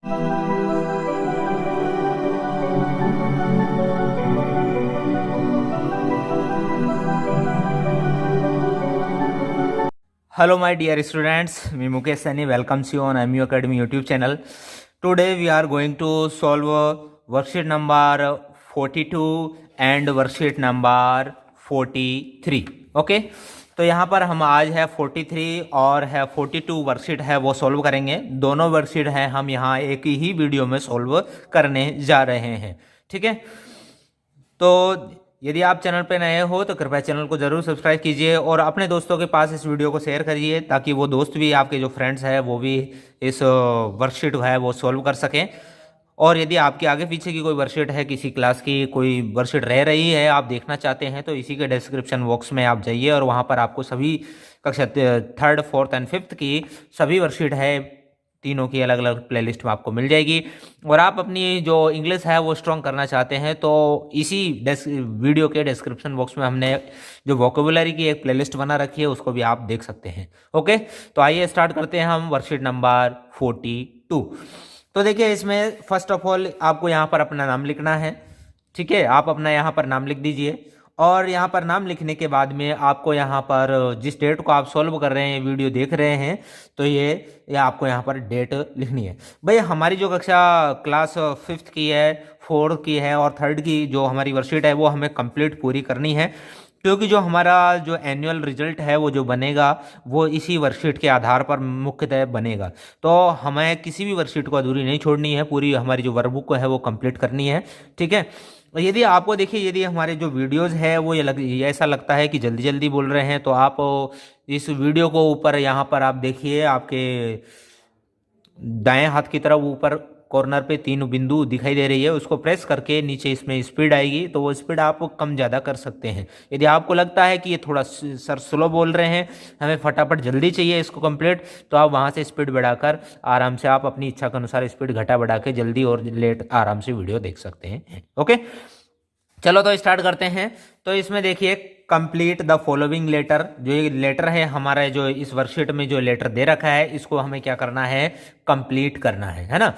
Hello my dear students, me Mukesh Sani welcomes you on MU Academy YouTube channel. Today we are going to solve worksheet number 42 and worksheet number 43. Okay, तो यहाँ पर हम आज है 43 और है 42 worksheet है वो सॉल्व करेंगे। दोनों वर्कशीट है हम यहाँ एक ही वीडियो में सॉल्व करने जा रहे हैं। ठीक है, तो यदि आप चैनल पर नए हो तो कृपया चैनल को जरूर सब्सक्राइब कीजिए और अपने दोस्तों के पास इस वीडियो को शेयर करिए ताकि वो दोस्त भी, आपके जो फ्रेंड्स हैं वो भी इस वर्कशीट है वो सॉल्व कर सकें। और यदि आपके आगे पीछे की कोई वर्कशीट है, किसी क्लास की कोई वर्कशीट रह रही है, आप देखना चाहते हैं तो इसी के डिस्क्रिप्शन बॉक्स में आप जाइए और वहाँ पर आपको सभी कक्षा 3rd, 4th एंड 5th की सभी वर्कशीट है, तीनों की अलग अलग प्लेलिस्ट में आपको मिल जाएगी। और आप अपनी जो इंग्लिश है वो स्ट्रॉन्ग करना चाहते हैं तो इसी वीडियो के डिस्क्रिप्शन बॉक्स में हमने जो वोकेबुलरी की एक प्लेलिस्ट बना रखी है उसको भी आप देख सकते हैं। ओके, तो आइए स्टार्ट करते हैं हम वर्कशीट नंबर 42। तो देखिए, इसमें फर्स्ट ऑफ ऑल आपको यहाँ पर अपना नाम लिखना है। ठीक है, आप अपना यहाँ पर नाम लिख दीजिए और यहाँ पर नाम लिखने के बाद में आपको यहाँ पर जिस डेट को आप सॉल्व कर रहे हैं, वीडियो देख रहे हैं, तो ये आपको यहाँ पर डेट लिखनी है। भाई हमारी जो कक्षा क्लास 5th की है, 4th की है और 3rd की जो हमारी वर्कशीट है वो हमें कंप्लीट पूरी करनी है, क्योंकि जो हमारा जो एनुअल रिजल्ट है वो जो बनेगा वो इसी वर्कशीट के आधार पर मुख्यतः बनेगा। तो हमें किसी भी वर्कशीट को अधूरी नहीं छोड़नी है, पूरी हमारी जो वर्कबुक है वो कंप्लीट करनी है। ठीक है, यदि आपको देखिए, यदि हमारे जो वीडियोस है वो ऐसा लगता है कि जल्दी जल्दी बोल रहे हैं तो आप इस वीडियो को ऊपर यहाँ पर आप देखिए, आपके दाएं हाथ की तरफ ऊपर कॉर्नर पे 3 बिंदु दिखाई दे रही है, उसको प्रेस करके नीचे इसमें स्पीड आएगी, तो वो स्पीड आप कम ज़्यादा कर सकते हैं। यदि आपको लगता है कि ये थोड़ा सर स्लो बोल रहे हैं, हमें फटाफट जल्दी चाहिए इसको कंप्लीट, तो आप वहाँ से स्पीड बढ़ाकर आराम से आप अपनी इच्छा के अनुसार स्पीड घटा बढ़ा के जल्दी और लेट आराम से वीडियो देख सकते हैं। ओके, चलो तो स्टार्ट करते हैं। तो इसमें देखिए, कंप्लीट द फॉलोइंग लेटर, जो ये लेटर है हमारा, जो इस वर्कशीट में जो लेटर दे रखा है इसको हमें क्या करना है, कंप्लीट करना है ना।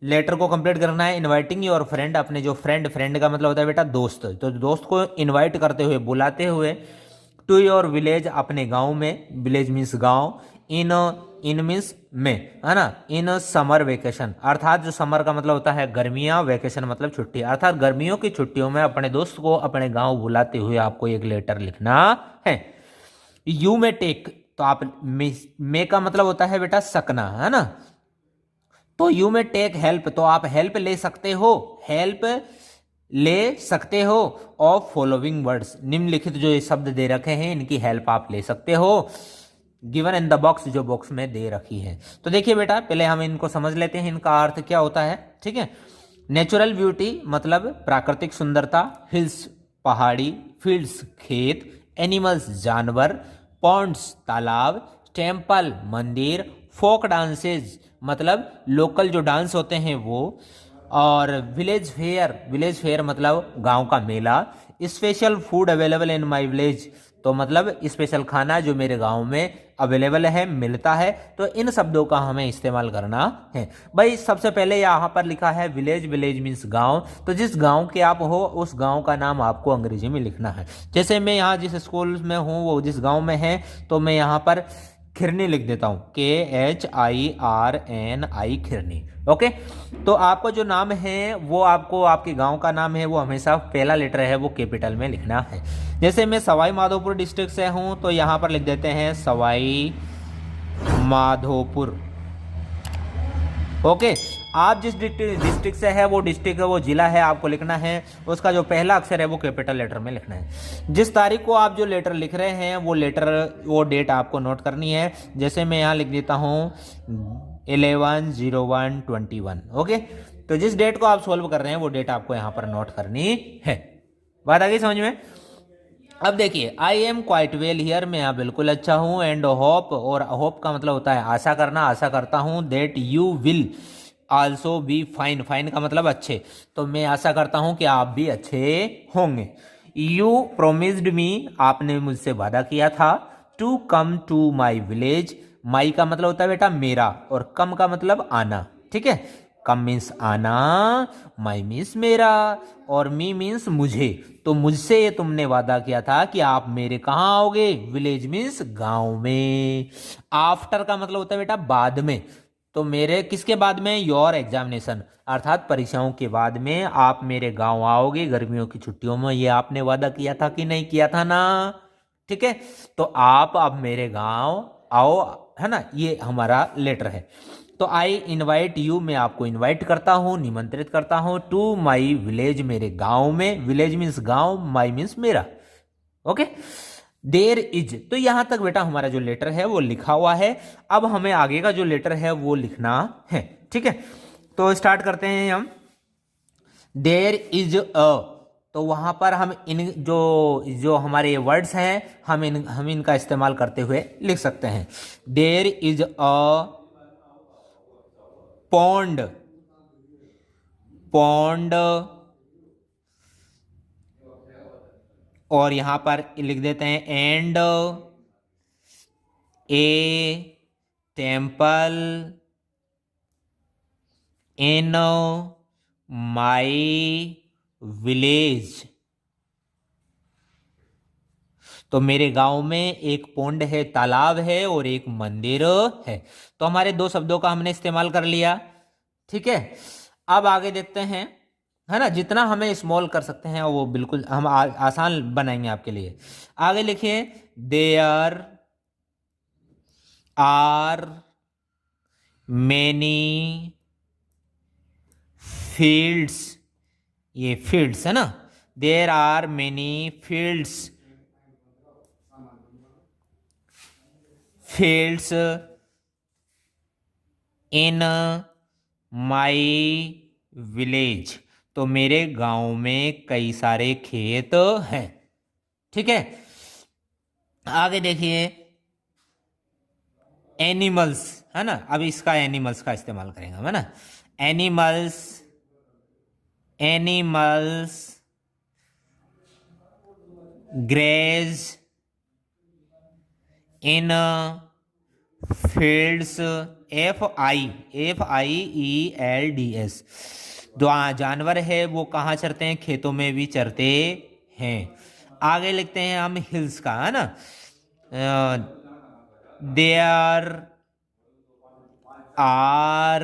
लेटर को कंप्लीट करना है। इनवाइटिंग योर फ्रेंड, अपने जो फ्रेंड का मतलब होता है बेटा दोस्त, तो दोस्त को इनवाइट करते हुए, बुलाते हुए, टू योर विलेज, अपने गांव में, विलेज मीन्स गांव, इन मीन्स में, है ना, इन समर वेकेशन, अर्थात जो समर का मतलब होता है गर्मियां, वेकेशन मतलब छुट्टी, अर्थात गर्मियों की छुट्टियों में अपने दोस्त को अपने गांव बुलाते हुए आपको एक लेटर लिखना है। यू में टेक, तो आप मे का मतलब होता है बेटा सकना, है ना, तो यू में टेक हेल्प, तो आप हेल्प ले सकते हो, हेल्प ले सकते हो ऑफ फॉलोइंग वर्ड्स, निम्नलिखित जो ये शब्द दे रखे हैं इनकी हेल्प आप ले सकते हो, गिवन इन द बॉक्स, जो बॉक्स में दे रखी है। तो देखिए बेटा, पहले हम इनको समझ लेते हैं, इनका अर्थ क्या होता है। ठीक है, नेचुरल ब्यूटी मतलब प्राकृतिक सुंदरता, हिल्स पहाड़ी, फील्ड्स खेत, एनिमल्स जानवर, पॉन्ड्स तालाब, टेम्पल मंदिर, फोक डांसेज मतलब लोकल जो डांस होते हैं वो, और विलेज फेयर मतलब गांव का मेला, special food available in my village, तो मतलब स्पेशल खाना जो मेरे गांव में अवेलेबल है, मिलता है, तो इन शब्दों का हमें इस्तेमाल करना है। भाई सबसे पहले यहाँ पर लिखा है विलेज मीन्स गांव, तो जिस गांव के आप हो उस गांव का नाम आपको अंग्रेजी में लिखना है। जैसे मैं यहाँ जिस स्कूल में हूँ वो जिस गांव में है, तो मैं यहाँ पर खिरनी लिख देता हूँ, KHIRNI खिरनी। ओके, तो आपको जो नाम है वो आपको, आपके गांव का नाम है वो हमेशा पहला लेटर है वो कैपिटल में लिखना है। जैसे मैं सवाई माधोपुर डिस्ट्रिक्ट से हूँ तो यहाँ पर लिख देते हैं सवाई माधोपुर। ओके, आप जिस डिस्ट्रिक्ट से है वो डिस्ट्रिक्ट है, वो जिला है, आपको लिखना है, उसका जो पहला अक्षर है वो कैपिटल लेटर में लिखना है। जिस तारीख को आप जो लेटर लिख रहे हैं वो डेट आपको नोट करनी है। जैसे मैं यहाँ लिख देता हूँ 11/01/21। ओके, तो जिस डेट को आप सोल्व कर रहे हैं वो डेट आपको यहाँ पर नोट करनी है। बात आ गई समझ में? अब देखिए, I am quite well here, मैं यहाँ बिल्कुल अच्छा हूँ, एंड होप, और होप का मतलब होता है आशा करना, आशा करता हूँ, that you will also be fine, fine का मतलब अच्छे, तो मैं आशा करता हूँ कि आप भी अच्छे होंगे। यू प्रोमिस्ड मी, आपने मुझसे वादा किया था, to come to my village, my का मतलब होता है बेटा मेरा, और कम का मतलब आना। ठीक है, कम मीन्स आना, माई मीन्स मेरा, और मी मीन्स मुझे। तो मुझसे ये तुमने वादा किया था कि आप मेरे कहाँ आओगे, विलेज मीन्स गांव में। आफ्टर का मतलब होता है बेटा बाद में, तो मेरे किसके बाद में, योर एग्जामिनेशन, अर्थात परीक्षाओं के बाद में आप मेरे गांव आओगे गर्मियों की छुट्टियों में। ये आपने वादा किया था कि नहीं किया था ना, ठीक है। तो आप अब मेरे गांव आओ, है ना, ये हमारा लेटर है। तो आई इनवाइट यू, मैं आपको इनवाइट करता हूँ, निमंत्रित करता हूँ, टू माई विलेज, मेरे गांव में। विलेज मीन्स गांव, माई मीन्स मेरा, ओके। देर इज, तो यहां तक बेटा हमारा जो लेटर है वो लिखा हुआ है। अब हमें आगे का जो लेटर है वो लिखना है, ठीक है। तो स्टार्ट करते हैं हम। देर इज अ, तो वहां पर हम इन जो जो हमारे वर्ड्स हैं हम इनका इस्तेमाल करते हुए लिख सकते हैं। There is a pond, pond, और यहां पर लिख देते हैं and A temple in my village. तो मेरे गांव में एक पोंड है, तालाब है, और एक मंदिर है। तो हमारे दो शब्दों का हमने इस्तेमाल कर लिया, ठीक है। अब आगे देखते हैं, है ना, जितना हमें स्मॉल कर सकते हैं वो बिल्कुल हम आसान बनाएंगे आपके लिए। आगे लिखिए, देयर आर मेनी फील्ड्स, ये फील्ड्स है ना, there are many fields, fields in my village. तो मेरे गांव में कई सारे खेत हैं, ठीक है। आगे देखिए, एनिमल्स, है ना, अब इसका एनिमल्स का इस्तेमाल करेंगे हम, है ना। एनिमल्स, एनिमल्स ग्रेज इन फील्ड्स, FIELDS, जो जानवर है वो कहाँ चरते हैं, खेतों में भी चरते हैं। आगे लिखते हैं हम हिल्स का, है ना। There are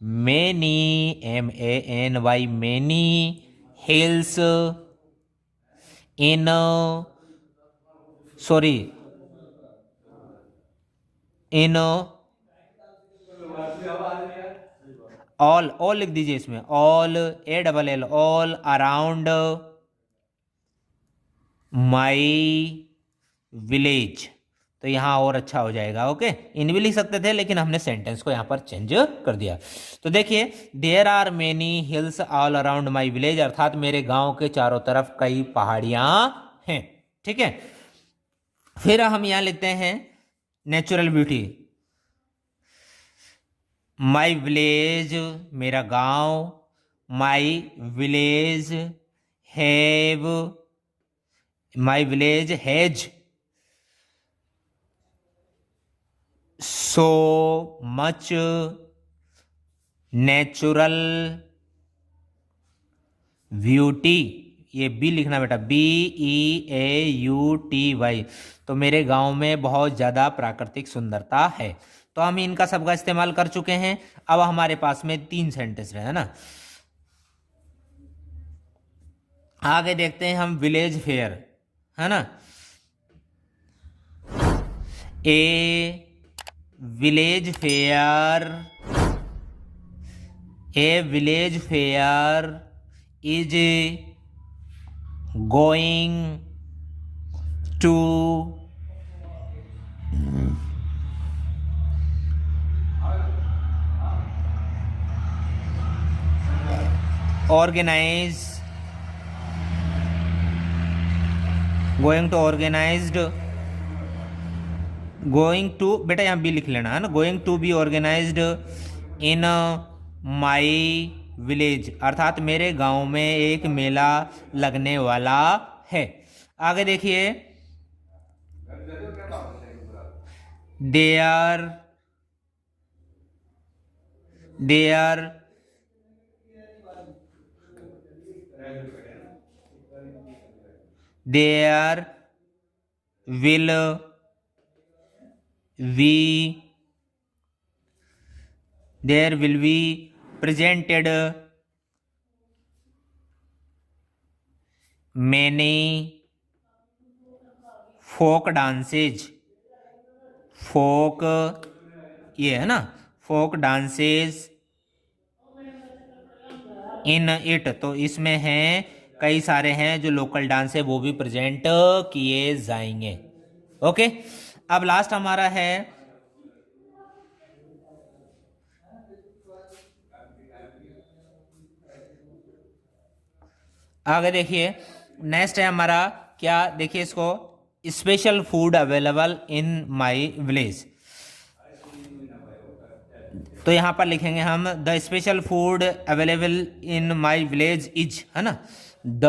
many, MANY, many hills in, sorry, in all लिख दीजिए इसमें, all, ALL, all around my village. तो यहां और अच्छा हो जाएगा, ओके। इन भी लिख सकते थे लेकिन हमने सेंटेंस को यहां पर चेंज कर दिया। तो देखिए, there are many hills all around my village, अर्थात मेरे गांव के चारों तरफ कई पहाड़ियां हैं, ठीक है। फिर हम यहां लिखते हैं नेचुरल ब्यूटी, माई विलेज, मेरा गांव, my village have, my village has so much natural beauty. ये बी लिखना बेटा, BEAUTY। तो मेरे गांव में बहुत ज़्यादा प्राकृतिक सुंदरता है। तो हम इनका सबका इस्तेमाल कर चुके हैं। अब हमारे पास में 3 सेंटेंस है ना। आगे देखते हैं हम विलेज फेयर, है ना। A village fair, a village fair is going to organise, going to organised, going to, बेटा यहाँ बी लिख लेना, है ना, going to be organised in my village, अर्थात मेरे गांव में एक मेला लगने वाला है। आगे देखिए, there there there will we there will be presented many folk dances, folk ये है ना, folk dances in it, तो इसमें हैं कई सारे हैं जो लोकल डांस है वो भी प्रेजेंट किए जाएंगे। ओके, अब लास्ट हमारा है आगे देखिए, नेक्स्ट है हमारा क्या, देखिए इसको, special food available in my village. तो यहां पर लिखेंगे हम the special food available in my village is, है ना, द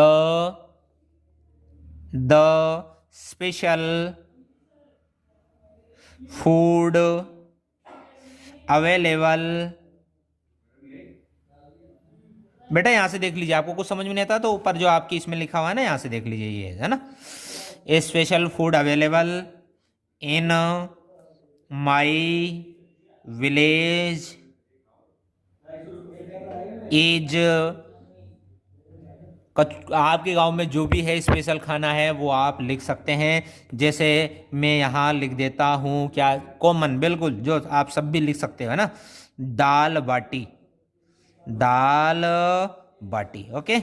स्पेशल फूड अवेलेबल, बेटा यहां से देख लीजिए, आपको कुछ समझ में नहीं आता तो ऊपर जो आपकी इसमें लिखा हुआ है ना, यहां से देख लीजिए, ये है ना, a special food available in my village is, आपके गांव में जो भी है स्पेशल खाना है वो आप लिख सकते हैं। जैसे मैं यहाँ लिख देता हूँ क्या, कॉमन बिल्कुल जो आप सब भी लिख सकते हो, है ना, दाल बाटी, दाल बाटी। ओके,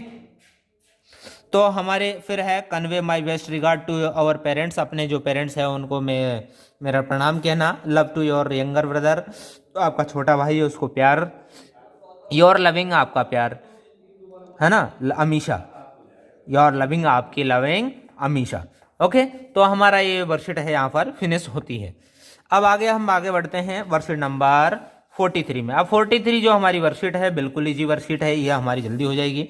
तो हमारे फिर है convey my best regard to our parents, अपने जो पेरेंट्स हैं उनको मैं मेरा प्रणाम कहना। Love to your younger brother, तो आपका छोटा भाई है उसको प्यार। योर लविंग, आपका प्यार, है ना, अमीशा, योर लविंग, आपकी लविंग अमीशा। ओके, तो हमारा ये वर्कशीट है यहाँ पर फिनिश होती है। अब आगे हम आगे बढ़ते हैं वर्कशीट नंबर 43 में। अब 43 जो हमारी वर्कशीट है बिल्कुल इजी वर्कशीट है, ये हमारी जल्दी हो जाएगी।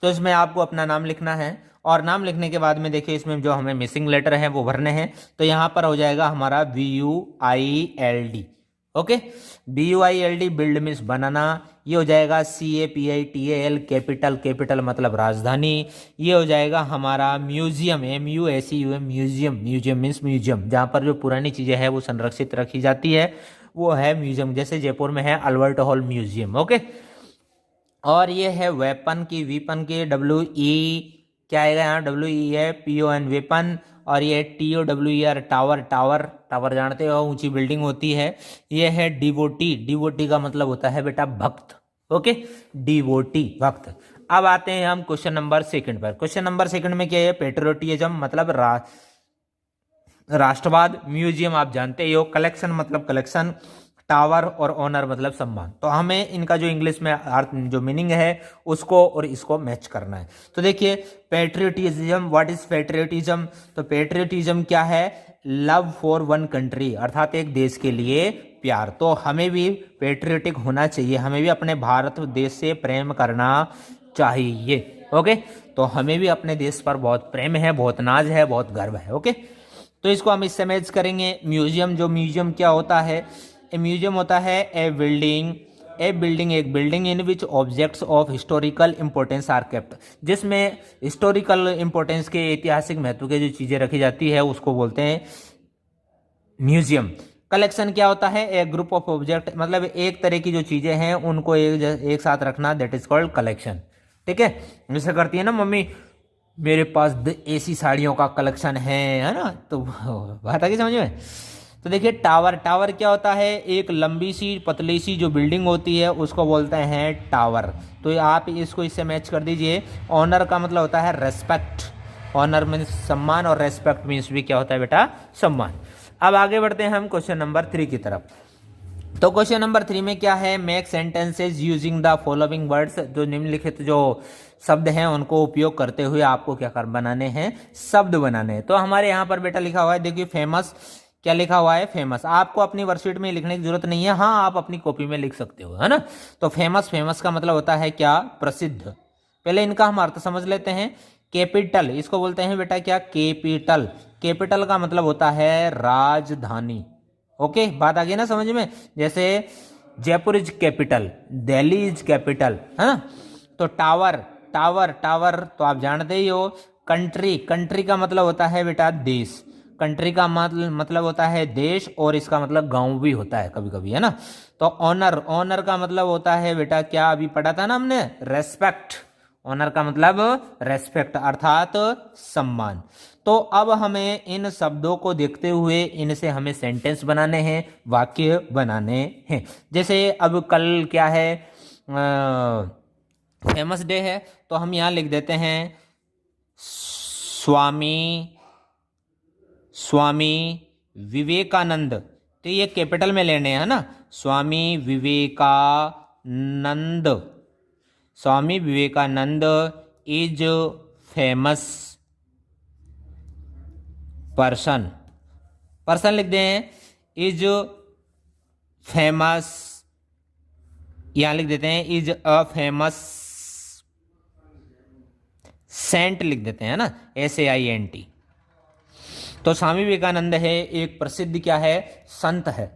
तो इसमें आपको अपना नाम लिखना है और नाम लिखने के बाद में देखिए इसमें जो हमें मिसिंग लेटर है वो भरने हैं। तो यहाँ पर हो जाएगा हमारा BUILD। Okay, BUILD build means बनाना, ये हो जाएगा CAPITAL कैपिटल, कैपिटल मतलब राजधानी, ये हो जाएगा हमारा museum, MUSEUM museum, museum means museum, जहाँ पर जो पुरानी चीज़ें हैं वो संरक्षित रखी जाती है वो है म्यूजियम, जैसे जयपुर में है अल्बर्ट हॉल म्यूजियम। ओके, और ये है वेपन की, वीपन की, WE क्या आएगा यहाँ, WE है PON वेपन, और ये TOWER टावर, टावर, टावर जानते हो ऊंची बिल्डिंग होती है। ये है डिवोटी, डिवोटी का मतलब होता है बेटा भक्त। ओके, डिवोटी भक्त। अब आते हैं हम क्वेश्चन नंबर 2 पर। क्वेश्चन नंबर 2 में क्या है, पेट्रियोटिज्म मतलब राष्ट्रवाद, म्यूजियम आप जानते हो, कलेक्शन मतलब कलेक्शन, टावर और ऑनर मतलब सम्मान। तो हमें इनका जो इंग्लिश में अर्थ जो मीनिंग है उसको और इसको मैच करना है। तो देखिए पेट्रियोटिज्म, व्हाट इज पेट्रियोटिज्म, तो पेट्रियोटिज्म क्या है, लव फॉर वन कंट्री, अर्थात एक देश के लिए प्यार। तो हमें भी पेट्रियोटिक होना चाहिए, हमें भी अपने भारत देश से प्रेम करना चाहिए। ओके, तो हमें भी अपने देश पर बहुत प्रेम है, बहुत नाज है, बहुत गर्व है। ओके, तो इसको हम इससे मैच करेंगे। म्यूजियम, जो म्यूजियम क्या होता है, ए म्यूजियम होता है ए बिल्डिंग, एक building in which objects of historical importance are kept, जिसमें हिस्टोरिकल इंपॉर्टेंस के, ऐतिहासिक महत्व के जो चीज़ें रखी जाती है उसको बोलते हैं म्यूजियम। कलेक्शन क्या होता है, एक ग्रुप ऑफ ऑब्जेक्ट, मतलब एक तरह की जो चीज़ें हैं उनको एक साथ रखना, दैट इज कॉल्ड कलेक्शन। ठीक है, जैसे करती है ना मम्मी, मेरे पास ऐसी साड़ियों का कलेक्शन है ना, तो बात आ गई समझ में। तो देखिए टावर, टावर क्या होता है, एक लंबी सी पतली सी जो बिल्डिंग होती है उसको बोलते हैं टावर। तो आप इसको इससे मैच कर दीजिए। ऑनर का मतलब होता है रेस्पेक्ट, ऑनर मीन्स सम्मान, और रेस्पेक्ट मीन्स भी क्या होता है बेटा, सम्मान। अब आगे बढ़ते हैं हम क्वेश्चन नंबर 3 की तरफ। तो क्वेश्चन नंबर 3 में क्या है, make sentences using the following words, जो निम्नलिखित जो शब्द हैं उनको उपयोग करते हुए आपको क्या कर बनाने हैं, शब्द बनाने हैं। तो हमारे यहाँ पर बेटा लिखा हुआ है, देखिए फेमस, क्या लिखा हुआ है, फेमस। आपको अपनी वर्कशीट में लिखने की जरूरत नहीं है, हाँ आप अपनी कॉपी में लिख सकते हो, है ना। तो फेमस, फेमस का मतलब होता है क्या, प्रसिद्ध। पहले इनका हम अर्थ समझ लेते हैं। कैपिटल, इसको बोलते हैं बेटा क्या, कैपिटल, कैपिटल का मतलब होता है राजधानी। ओके, बात आ गई ना समझ में। जैसे Jaipur is capital, Delhi is capital, है ना। तो टावर, टावर टावर तो आप जानते ही हो। कंट्री, कंट्री का मतलब होता है बेटा देश, कंट्री का मतलब होता है देश, और इसका मतलब गांव भी होता है कभी कभी, है ना। तो ऑनर, ऑनर का मतलब होता है बेटा क्या, अभी पढ़ा था ना हमने, रेस्पेक्ट। ऑनर का मतलब रेस्पेक्ट अर्थात सम्मान। तो अब हमें इन शब्दों को देखते हुए इनसे हमें सेंटेंस बनाने हैं, वाक्य बनाने हैं। जैसे अब कल क्या है, फेमस डे है, तो हम यहाँ लिख देते हैं स्वामी, स्वामी विवेकानंद। तो ये कैपिटल में लेने हैं ना, Swami Vivekananda, Swami Vivekananda is famous person, person लिख दें, इज फेमस, यहां लिख देते हैं इज अ फेमस सेंट लिख देते हैं ना, SAINT। तो स्वामी विवेकानंद है एक प्रसिद्ध क्या है, संत है।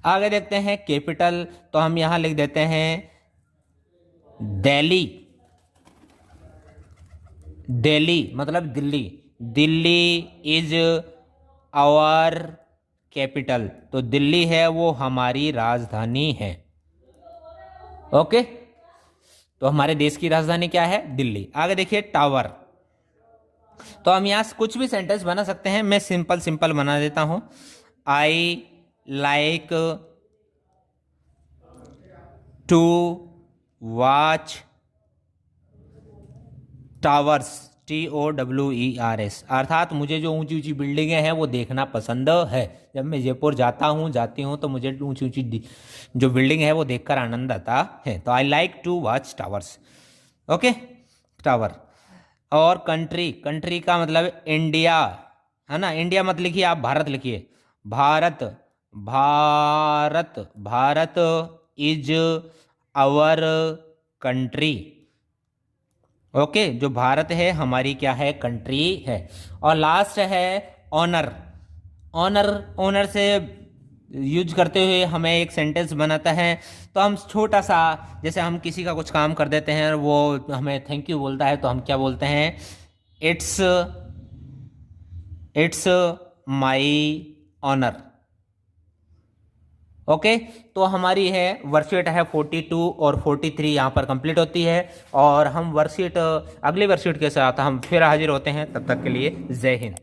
आगे देखते हैं कैपिटल, तो हम यहां लिख देते हैं दिल्ली, दिल्ली मतलब Delhi, Delhi is our capital. तो दिल्ली है वो हमारी राजधानी है। ओके, तो हमारे देश की राजधानी क्या है, दिल्ली। आगे देखिए टावर, तो हम यहां कुछ भी सेंटेंस बना सकते हैं, मैं सिंपल सिंपल बना देता हूं। I like to watch towers, TOWERS, अर्थात मुझे जो ऊंची ऊंची बिल्डिंगें हैं वो देखना पसंद है। जब मैं जयपुर जाता हूँ जाती हूँ तो मुझे ऊंची ऊंची जो बिल्डिंग है वो देखकर आनंद आता है। तो I like to watch towers. Okay, tower. और कंट्री, कंट्री का मतलब इंडिया, है ना। इंडिया मत लिखिए आप, भारत लिखिए, Bharat, Bharat, Bharat is our country. Okay, जो भारत है हमारी क्या है, कंट्री है। और लास्ट है ऑनर, ऑनर, ऑनर से यूज करते हुए हमें एक सेंटेंस बनाता है। तो हम छोटा सा, जैसे हम किसी का कुछ काम कर देते हैं, वो हमें थैंक यू बोलता है, तो हम क्या बोलते हैं, it's, it's my honour. Okay, तो हमारी है वर्कशीट है 42 और 43 यहाँ पर कंप्लीट होती है। और हम वर्कशीट, अगली वर्कशीट के साथ हम फिर हाजिर होते हैं, तब तक के लिए जय हिंद।